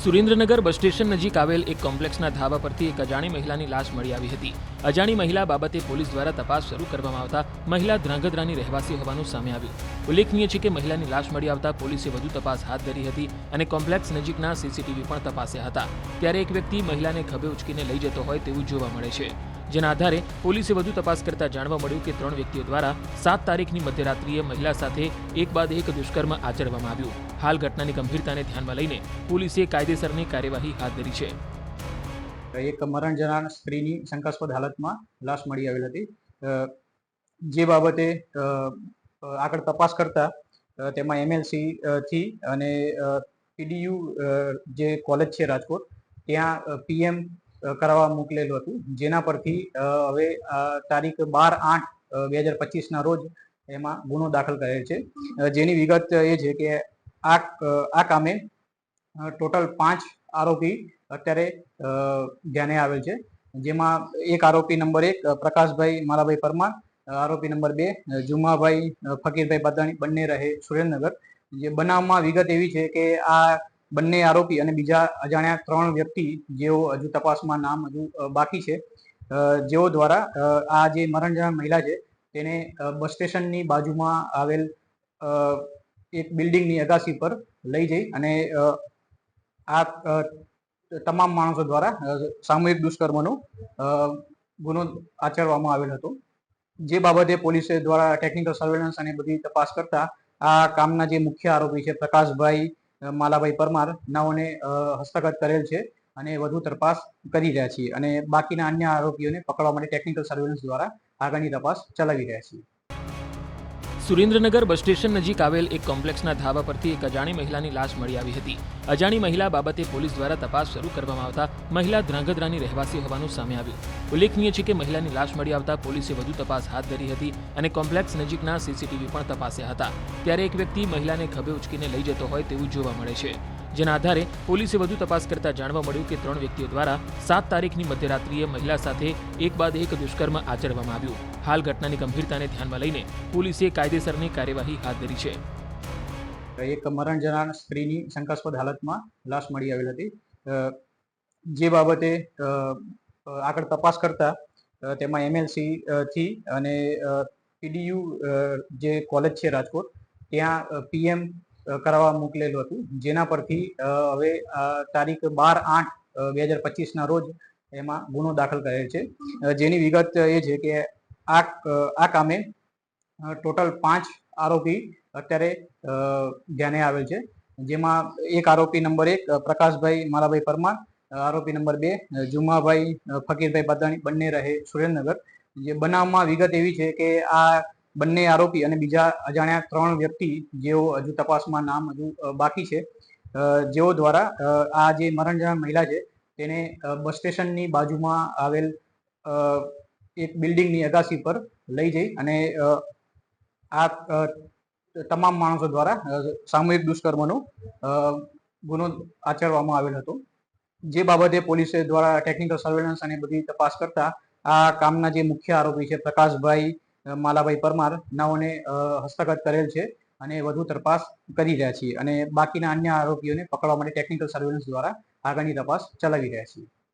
Surendranagar bus station નજીક આવેલ એક કોમ્પ્લેક્સના ધાબા પરથી એક અજાણી મહિલાની લાશ મળી આવી હતી. અજાણી મહિલા બાબતે પોલીસ દ્વારા તપાસ શરૂ કરવામાં આવતા મહિલા ધ્રાંગધ્રાની રહેવાસી હોવાનું સામે આવ્યું. ઉલ્લેખનીય છે કે મહિલાની લાશ મળી આવતા પોલીસે વધુ તપાસ હાથ ધરી હતી અને કોમ્પ્લેક્સ નજીકના સીસીટીવી પણ તપાસ્યા હતા. ત્યારે એક વ્યક્તિ મહિલાને ખભે ઉચકીને લઈ જતો હોય તેવું જોવા મળે છે. જેના આધારે પોલીસે વધુ તપાસ કરતા જાણવા મળ્યું કે 3 વ્યક્તિઓ દ્વારા 7 તારીખની મધ્યરાત્રિએ મહિલા સાથે એક બાદ એક દુષ્કર્મ આચરવામાં આવ્યું. હાલ ઘટનાની ગંભીરતાને ધ્યાનમાં લઈને પોલીસે કાયદેસરની કાર્યવાહી હાથ ધરી છે. એક મરણ જનાર સ્ત્રીની શંકાસ્પદ હાલતમાં લાશ મળી આવેલ હતી. જે બાબતે આગળ તપાસ કરતા તેમાં એમએલસી થી અને પીડીયુ જે કોલેજ છે રાજકોટ ત્યાં પીએમ કરાવવા મોકલેલું હતું, જેના પરથી હવે તારીખ 12/8/2025 રોજ એમાં ગુનો દાખલ કરેલ છે. જેની વિગત એ છે કે આ કામે ટોટલ 5 આરોપી અત્યારે ધ્યાને આવેલ છે. જેમાં એક આરોપી નંબર 1 પ્રકાશભાઈ માલાભાઈ પરમાર, આરોપી નંબર 2 જુમાભાઈ ફકીરભાઈ બાદાણી, બંને રહે સુરેન્દ્રનગર. જે બનાવમાં વિગત એવી છે કે આ બંને આરોપી અને બીજા અજાણ્યા 3 વ્યક્તિ જેઓ હજુ તપાસમાં નામ હજુ બાકી છે, જેઓ દ્વારા આ જે મરણ જનાર મહિલા છે તેને બસ સ્ટેશનની બાજુમાં આવેલ એક બિલ્ડિંગની અગાસી પર લઈ જઈ અને આ તમામ માણસો દ્વારા સામૂહિક દુષ્કર્મનો ગુનો આચરવામાં આવેલ હતો. જે બાબતે પોલીસે દ્વારા ટેકનિકલ સર્વેલન્સ અને બધી તપાસ કરતા આ કામના જે મુખ્ય આરોપી છે પ્રકાશભાઈ માલાભાઈ પરમાર નાઓને હસ્તગત કરેલ છે અને વધુ તપાસ કરી રહ્યા છીએ અને બાકીના અન્ય આરોપીઓને પકડવા માટે ટેકનિકલ સર્વેલન્સ દ્વારા આગળની તપાસ ચલાવી રહ્યા છીએ. સુરેન્દ્રનગર બસ સ્ટેશન નજીક આવેલ એક કોમ્પ્લેક્સના ધાબા પરથી એક અજાણી મહિલાની લાશ મળી આવી હતી. અજાણી મહિલા બાબતે પોલીસ દ્વારા તપાસ શરૂ કરવામાં આવતા મહિલા ધ્રાંગધ્રાની રહેવાસી હોવાનું સામે આવ્યું. ઉલ્લેખનીય છે કે મહિલાની લાશ મળી આવતા પોલીસે વધુ તપાસ હાથ ધરી હતી અને કોમ્પ્લેક્સ નજીકના સીસીટીવી પણ તપાસ્યા હતા. ત્યારે એક વ્યક્તિ મહિલાને ખભે ઉચકીને લઈ જતો હોય તેવું જોવા મળે છે. જેના આધારે પોલીસે વધુ તપાસ કરતા જાણવા મળ્યું કે 3 વ્યક્તિઓ દ્વારા 7 તારીખની મધ્યરાત્રિએ મહિલા સાથે એક બાદ એક દુષ્કર્મ આચરવામાં આવ્યું. હાલ ઘટનાની ગંભીરતાને ધ્યાનમાં લઈને પોલીસે કાયદેસરની કાર્યવાહી હાથ ધરી છે. એક મરણ જનાર સ્ત્રીની શંકાસ્પદ હાલતમાં લાશ મળી આવેલ હતી. જે બાબતે આગળ તપાસ કરતા તેમાં એમએલસી થી અને પીડીયુ જે કોલેજ છે રાજકોટ ત્યાં પીએમ કરાવવા મોકલેલું હતું, જેના પરથી હવે તારીખ 12/8/2025 રોજ એમાં ગુનો દાખલ કરેલ છે. જેની વિગત એ છે કે આ કામે ટોટલ 5 આરોપી અત્યારે ધ્યાને આવેલ છે. જેમાં એક આરોપી નંબર 1 પ્રકાશભાઈ માલાભાઈ પરમાર, આરોપી નંબર 2 જુમાભાઈ ફકીરભાઈ બાદાણી, બંને રહે સુરેન્દ્રનગર. જે બનાવમાં વિગત એવી છે કે આ બંને આરોપી અને બીજા અજાણ્યા 3 વ્યક્તિ જેઓ હજુ તપાસમાં નામ હજુ બાકી છે, જેઓ દ્વારા આ જે મરણ જનાર મહિલા છે તેને બસ સ્ટેશનની બાજુમાં આવેલ એક બિલ્ડિંગની અગાસી પર લઈ જઈ અને આ તમામ માણસો દ્વારા સામૂહિક દુષ્કર્મનો ગુનો આચરવામાં આવેલ હતો. જે બાબતે પોલીસે દ્વારા ટેકનિકલ સર્વેલન્સ અને બધી તપાસ કરતા આ કામના જે મુખ્ય આરોપી છે પ્રકાશભાઈ માલાભાઈ પરમાર નાઓને હસ્તગત કરેલ છે અને વધુ તપાસ કરી રહ્યા છીએ અને બાકીના અન્ય આરોપીઓને પકડવા માટે ટેકનિકલ સર્વેલન્સ દ્વારા આગળની તપાસ ચલાવી રહ્યા છીએ.